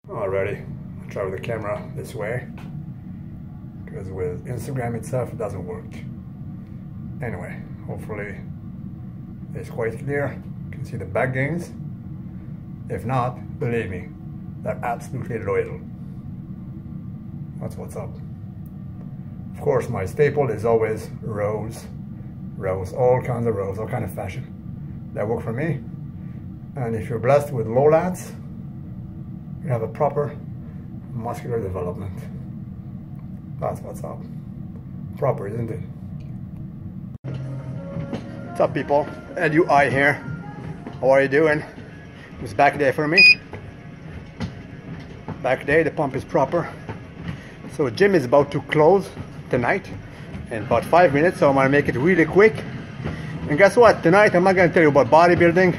Alrighty, I'll try with the camera this way, because with Instagram itself it doesn't work. Anyway, hopefully it's quite clear. You can see the back gains. If not, believe me, they're absolutely loyal. That's what's up. Of course, my staple is always rows, all kinds of rows, all kind of fashion. That work for me. And if you're blessed with low lats, you have a proper muscular development. That's what's up. Proper, isn't it? What's up, people? LUI here. How are you doing? It's back day for me. Back day, the pump is proper. So gym is about to close tonight in about 5 minutes, so I'm gonna make it really quick. And guess what? Tonight I'm not gonna tell you about bodybuilding,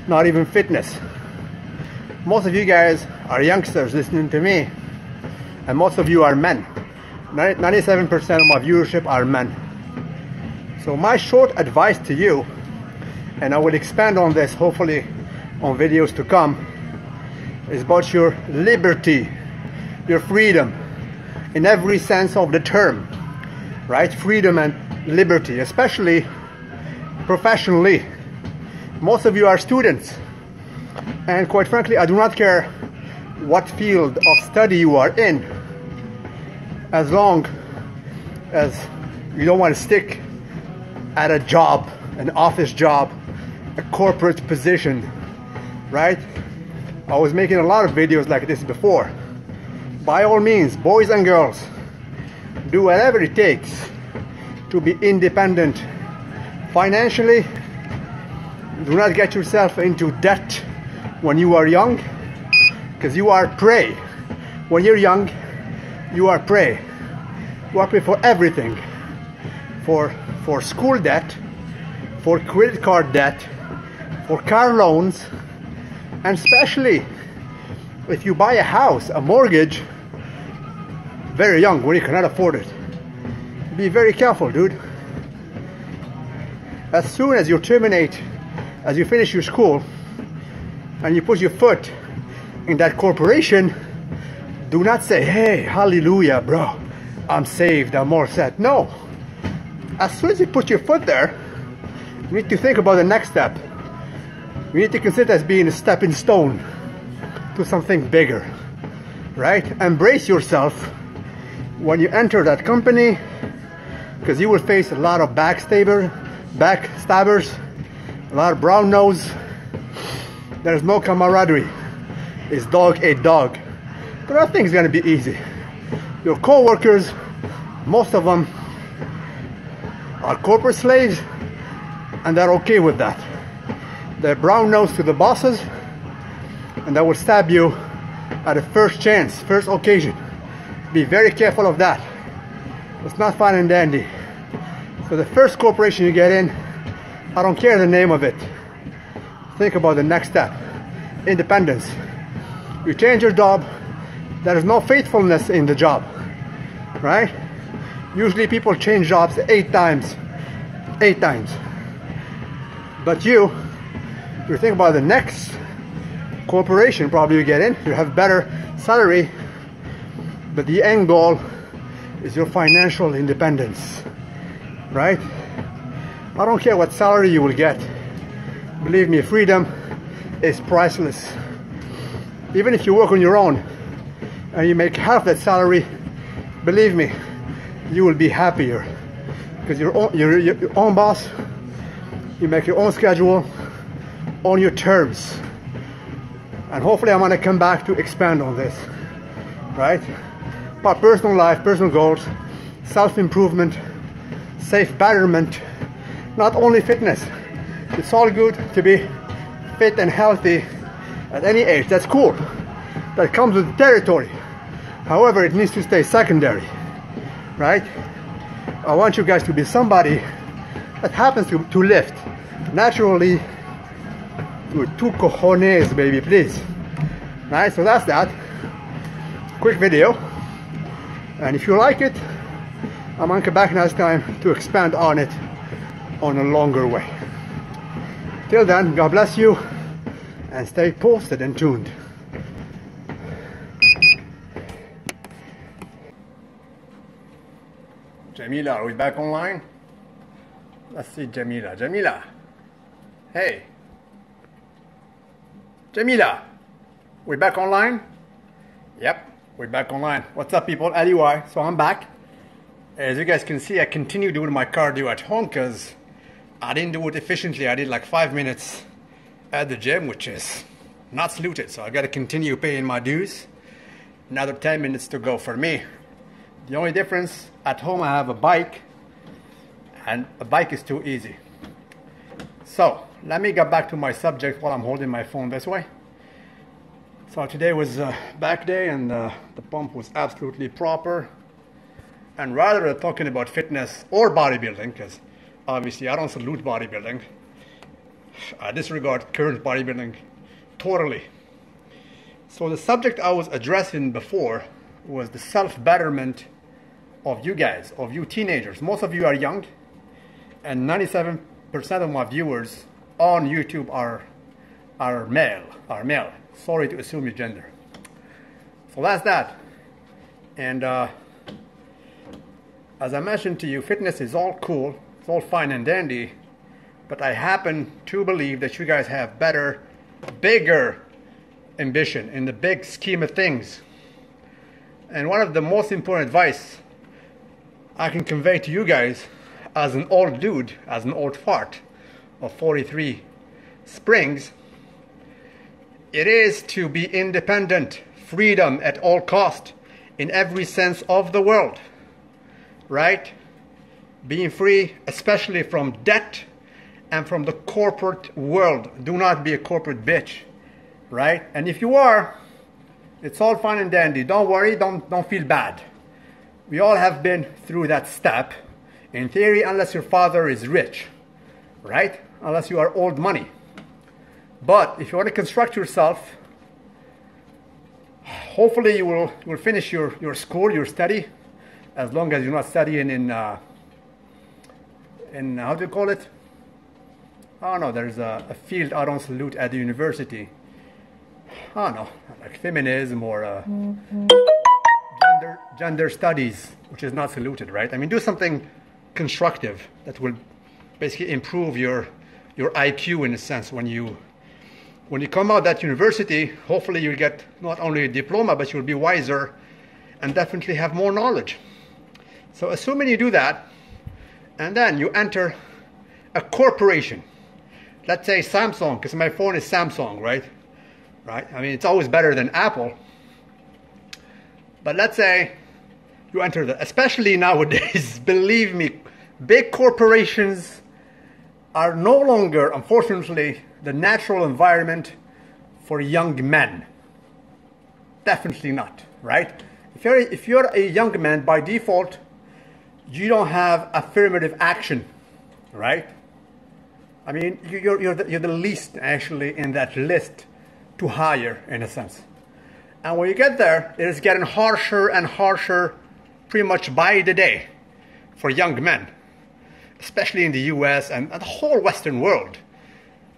not even fitness. Most of you guys are youngsters listening to me, and most of you are men. 97% of my viewership are men. So my short advice to you, and I will expand on this hopefully on videos to come, is about your liberty, your freedom, in every sense of the term, right? Freedom and liberty, especially professionally. Most of you are students, and quite frankly, I do not care what field of study you are in, as long as you don't want to stick at a job, an office job, a corporate position, right? I was making a lot of videos like this before. By all means, boys and girls, do whatever it takes to be independent financially. Do not get yourself into debt when you are young, because you are prey. When you're young, you are prey. You are prey for everything. For school debt, for credit card debt, for car loans, and especially if you buy a house, a mortgage, very young, when you cannot afford it. Be very careful, dude. As soon as you terminate, as you finish your school, and you put your foot in that corporation, do not say, hey, hallelujah, bro, I'm saved, I'm all set. No. As soon as you put your foot there, you need to think about the next step. You need to consider it as being a stepping stone to something bigger, right? Embrace yourself when you enter that company, because you will face a lot of backstabbers, a lot of brown nose. There's no camaraderie. It's dog eat dog. But nothing's gonna be easy. Your co-workers, most of them are corporate slaves, and they're okay with that. They're brown nose to the bosses, and they will stab you at the first chance, first occasion. Be very careful of that. It's not fine and dandy. So the first corporation you get in, I don't care the name of it. Think about the next step. Independence. You change your job, there is no faithfulness in the job, right? Usually people change jobs 8 times. 8 times. But you think about the next corporation probably you get in, you have better salary, but the end goal is your financial independence, right? I don't care what salary you will get. Believe me, freedom is priceless. Even if you work on your own and you make half that salary, believe me, you will be happier, because you're your own boss. You make your own schedule on your terms. And hopefully I'm gonna come back to expand on this, right? About personal life, personal goals, self-improvement, safe betterment, not only fitness. It's all good to be fit and healthy at any age. That's cool. That comes with the territory. However, it needs to stay secondary, right? I want you guys to be somebody that happens to lift naturally with 2 cojones, baby, please. Right, so that's that. Quick video. And if you like it, I'm gonna come back next time to expand on it on a longer way. Till then, God bless you, and stay posted and tuned. Jamila, are we back online? Let's see Jamila. Jamila. Hey. Jamila. We back online? Yep, we're back online. What's up, people? Aliwai. So I'm back. As you guys can see, I continue doing my cardio at home because I didn't do it efficiently. I did like 5 minutes at the gym, which is not saluted. So I got to continue paying my dues. Another 10 minutes to go for me. The only difference, at home I have a bike, and a bike is too easy. So let me get back to my subject while I'm holding my phone this way. So today was back day, and the pump was absolutely proper. And rather than talking about fitness or bodybuilding, because obviously I don't salute bodybuilding, I disregard current bodybuilding totally. So the subject I was addressing before was the self-betterment of you guys, of you teenagers. Most of you are young, and 97% of my viewers on YouTube are male. Sorry to assume your gender. So that's that. And as I mentioned to you, fitness is all cool, it's all fine and dandy, but I happen to believe that you guys have better, bigger ambition in the big scheme of things. And one of the most important advice I can convey to you guys as an old dude, as an old fart of 43 springs, it is to be independent, freedom at all cost, in every sense of the word, right? Being free, especially from debt and from the corporate world. Do not be a corporate bitch, right? And if you are, it's all fine and dandy. Don't worry, don't feel bad. We all have been through that step, in theory, unless your father is rich, right? Unless you are old money. But if you want to construct yourself, hopefully you will finish your school, your study, as long as you're not studying in how do you call it? Oh no, there's a field I don't salute at the university. Oh no, like feminism or gender studies, which is not saluted, right? I mean, do something constructive that will basically improve your IQ in a sense. When you come out of that university, hopefully you'll get not only a diploma, but you'll be wiser and definitely have more knowledge. So assuming you do that, and then you enter a corporation, let's say Samsung, because my phone is Samsung, right? Right? I mean, it's always better than Apple. But let's say you enter especially nowadays, believe me, big corporations are no longer, unfortunately, the natural environment for young men. Definitely not, right? If you're a young man, by default, you don't have affirmative action, right? I mean, you're the least actually in that list to hire, in a sense. And when you get there, it is getting harsher and harsher pretty much by the day for young men, especially in the US and the whole Western world.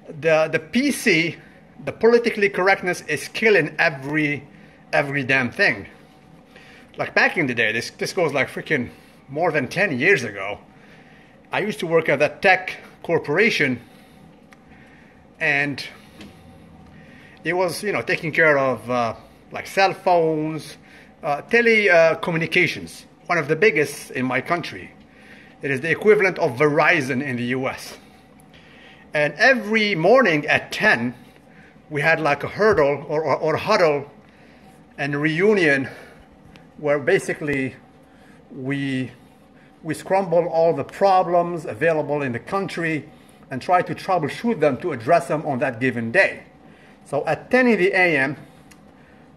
The PC, the politically correctness, is killing every damn thing. Like back in the day, this goes like freaking more than 10 years ago. I used to work at that tech corporation, and it was, you know, taking care of like cell phones, telecommunications, one of the biggest in my country. It is the equivalent of Verizon in the US. And every morning at 10, we had like a hurdle or huddle and a reunion where basically we scramble all the problems available in the country and try to troubleshoot them to address them on that given day. So at 10 in the a.m.,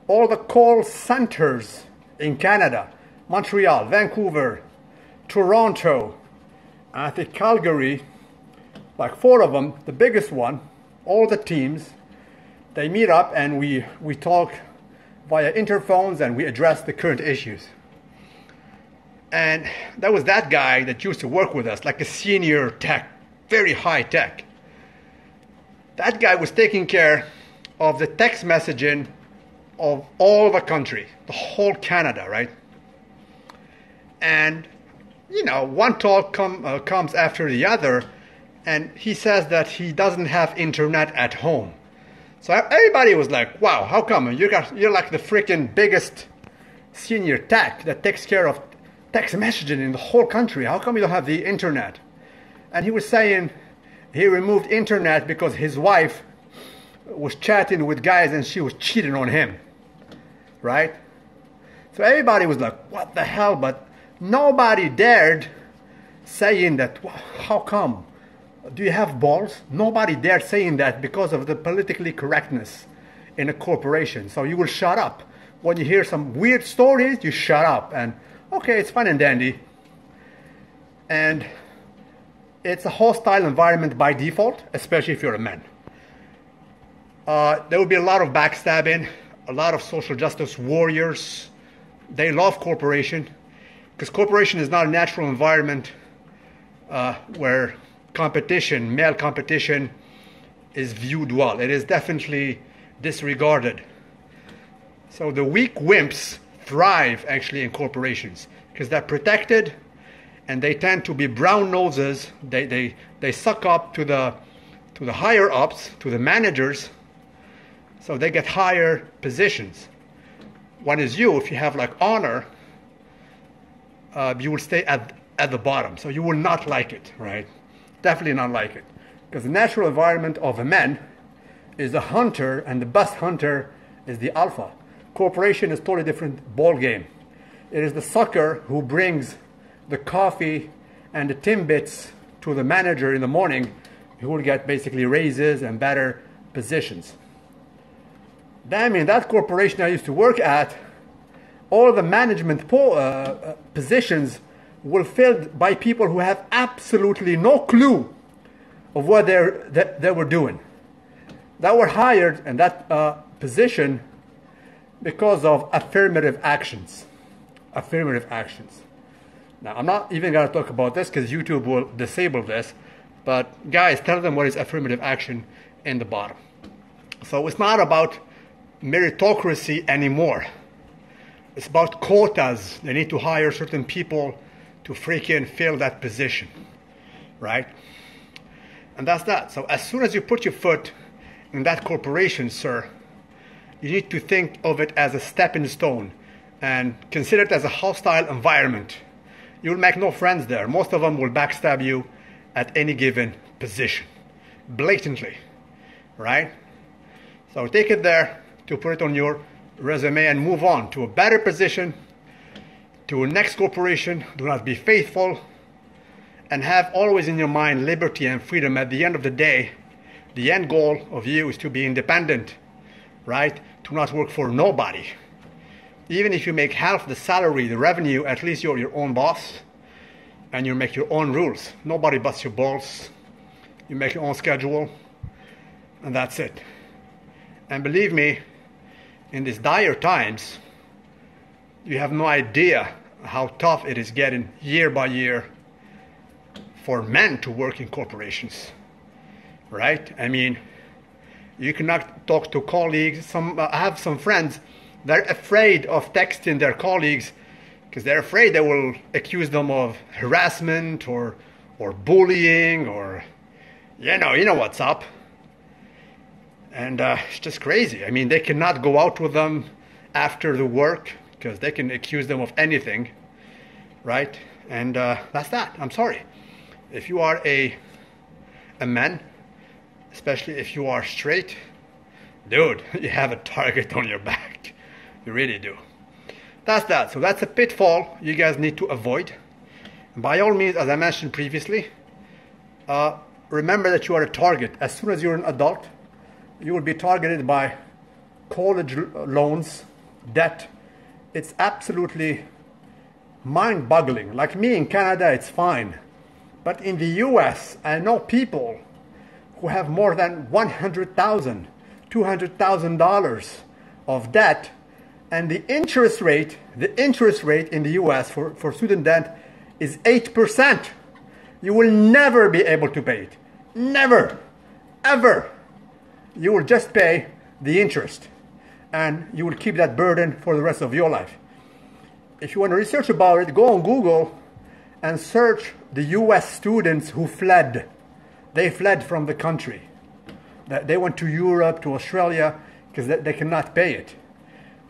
all the call centers in Canada, Montreal, Vancouver, Toronto, I think Calgary, like 4 of them, the biggest one, all the teams, they meet up and we talk via interphones and we address the current issues. And that was that guy that used to work with us, like a senior tech, very high tech. That guy was taking care of the text messaging of all the country, the whole Canada, right? And you know, one talk comes after the other, and he says that he doesn't have internet at home. So everybody was like, wow, how come? You're like the freaking biggest senior tech that takes care of text messaging in the whole country. How come you don't have the internet? And he was saying he removed internet because his wife was chatting with guys and she was cheating on him, right? So everybody was like, what the hell? But nobody dared saying that, well, how come? Do you have balls? Nobody dared saying that because of the politically correctness in a corporation. So you will shut up. When you hear some weird stories, you shut up. And okay, it's fine and dandy. And it's a hostile environment by default, especially if you're a man. There will be a lot of backstabbing, a lot of social justice warriors. They love corporation because corporation is not a natural environment where competition, male competition, is viewed well. It is definitely disregarded. So the weak wimps thrive actually in corporations because they're protected and they tend to be brown noses. They suck up to the higher ups, to the managers, so they get higher positions. One is you, if you have like honor, you will stay at the bottom. So you will not like it, right? Definitely not like it. Because the natural environment of a man is a hunter, and the best hunter is the alpha. Corporation is totally different ball game. It is the sucker who brings the coffee and the Timbits to the manager in the morning who will get basically raises and better positions. Damn, in that corporation I used to work at, all the management positions were filled by people who have absolutely no clue of what they were doing. That were hired in that position because of affirmative actions. Affirmative actions. Now, I'm not even going to talk about this because YouTube will disable this. But guys, tell them what is affirmative action in the bottom. So it's not about meritocracy anymore. It's about quotas. They need to hire certain people to freaking fill that position, right? And that's that. So as soon as you put your foot in that corporation, sir, you need to think of it as a stepping stone and consider it as a hostile environment. You'll make no friends there. Most of them will backstab you at any given position, blatantly, right? So take it there to put it on your resume and move on to a better position, to a next corporation. Do not be faithful, and have always in your mind liberty and freedom. At the end of the day, the end goal of you is to be independent, right? To not work for nobody. Even if you make half the salary, the revenue, at least you're your own boss and you make your own rules. Nobody busts your balls. You make your own schedule and that's it. And believe me, in these dire times, you have no idea how tough it is getting year by year for men to work in corporations, right? I mean, you cannot talk to colleagues. I have some friends, they're afraid of texting their colleagues because they're afraid they will accuse them of harassment or bullying or, you know what's up. And it's just crazy. I mean, they cannot go out with them after the work because they can accuse them of anything, right? And that's that. I'm sorry. If you are a man, especially if you are straight, dude, you have a target on your back. You really do. That's that. So that's a pitfall you guys need to avoid. And by all means, as I mentioned previously, remember that you are a target. As soon as you're an adult, you will be targeted by college loans, debt. It's absolutely mind-boggling. Like me in Canada, it's fine. But in the US, I know people who have more than $100,000, $200,000 of debt, and the interest rate in the US for student debt is 8%. You will never be able to pay it. Never, ever. You will just pay the interest and you will keep that burden for the rest of your life. If you want to research about it, go on Google and search the US students who fled. They fled from the country. They went to Europe, to Australia, because they cannot pay it.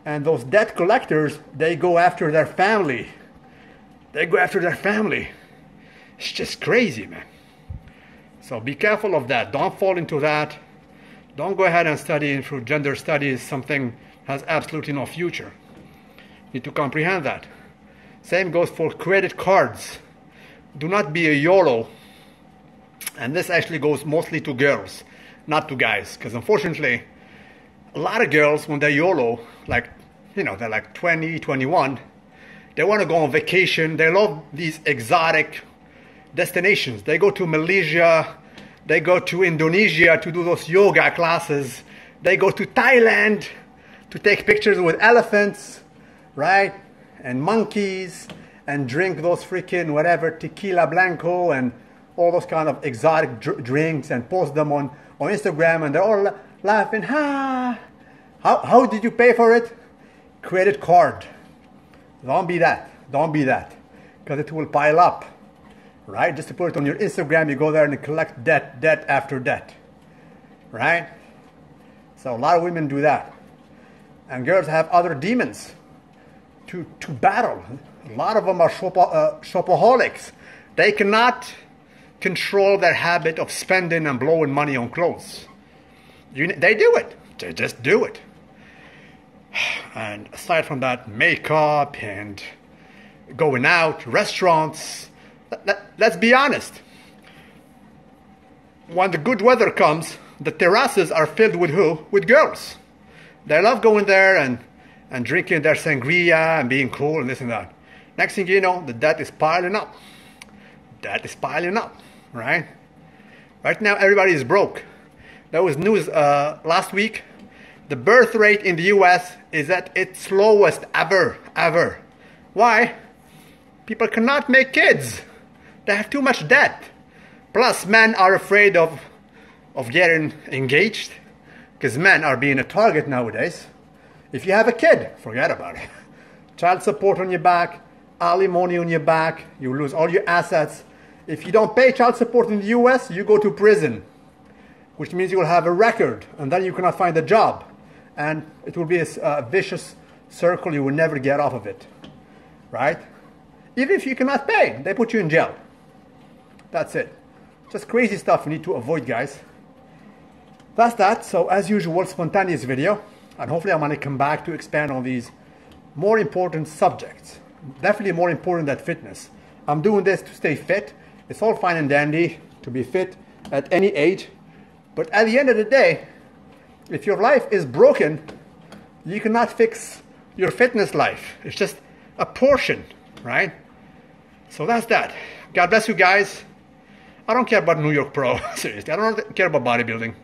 And those debt collectors, they go after their family. They go after their family. It's just crazy, man. So be careful of that. Don't fall into that. Don't go ahead and study through gender studies, something has absolutely no future. You need to comprehend that. Same goes for credit cards. Do not be a YOLO. And this actually goes mostly to girls, not to guys. Because unfortunately, a lot of girls, when they're YOLO, like, you know, they're like 20, 21, they want to go on vacation. They love these exotic destinations. They go to Malaysia, they go to Indonesia to do those yoga classes. They go to Thailand to take pictures with elephants, right? And monkeys, and drink those freaking whatever, tequila blanco and all those kind of exotic drinks and post them on Instagram, and they're all laughing. Ha! How did you pay for it? Credit card. Don't be that. Don't be that. Because it will pile up. Right? Just to put it on your Instagram, you go there and collect debt after debt. Right? So a lot of women do that. And girls have other demons to battle. A lot of them are shopaholics. They cannot control their habit of spending and blowing money on clothes. They do it. They just do it. And aside from that, makeup and going out, restaurants, let's be honest. When the good weather comes, the terraces are filled with who? With girls. They love going there and drinking their sangria and being cool and this and that. Next thing you know, the debt is piling up. Debt is piling up, right? Right now, everybody is broke. There was news last week. The birth rate in the US is at its lowest ever. Why? People cannot make kids. They have too much debt. Plus, men are afraid of getting engaged because men are being a target nowadays. If you have a kid, forget about it. Child support on your back, alimony on your back, you lose all your assets. If you don't pay child support in the US, you go to prison, which means you will have a record, and then you cannot find a job. And it will be a vicious circle. You will never get off of it, right? Even if you cannot pay, they put you in jail. That's it. Just crazy stuff you need to avoid, guys. That's that. So as usual, spontaneous video. And hopefully I'm going to come back to expand on these more important subjects. Definitely more important than fitness. I'm doing this to stay fit. It's all fine and dandy to be fit at any age. But at the end of the day, if your life is broken, you cannot fix your fitness life. It's just a portion, right? So that's that. God bless you guys. I don't care about New York Pro. Seriously, I don't care about bodybuilding.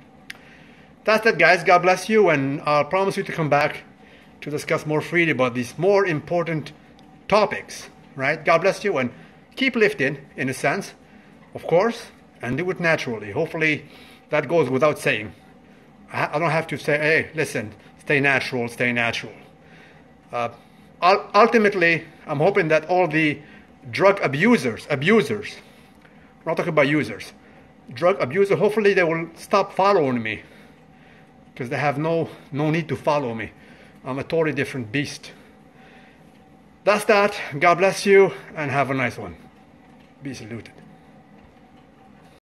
That's that, guys. God bless you, and I'll promise you to come back to discuss more freely about these more important topics, right? God bless you, and keep lifting, in a sense, of course, and do it naturally. Hopefully, that goes without saying. I don't have to say, hey, listen, stay natural, stay natural. Ultimately, I'm hoping that all the drug abusers, we're not talking about users, drug abusers, hopefully they will stop following me, because they have no need to follow me. I'm a totally different beast. That's that. God bless you, and have a nice one. Be saluted.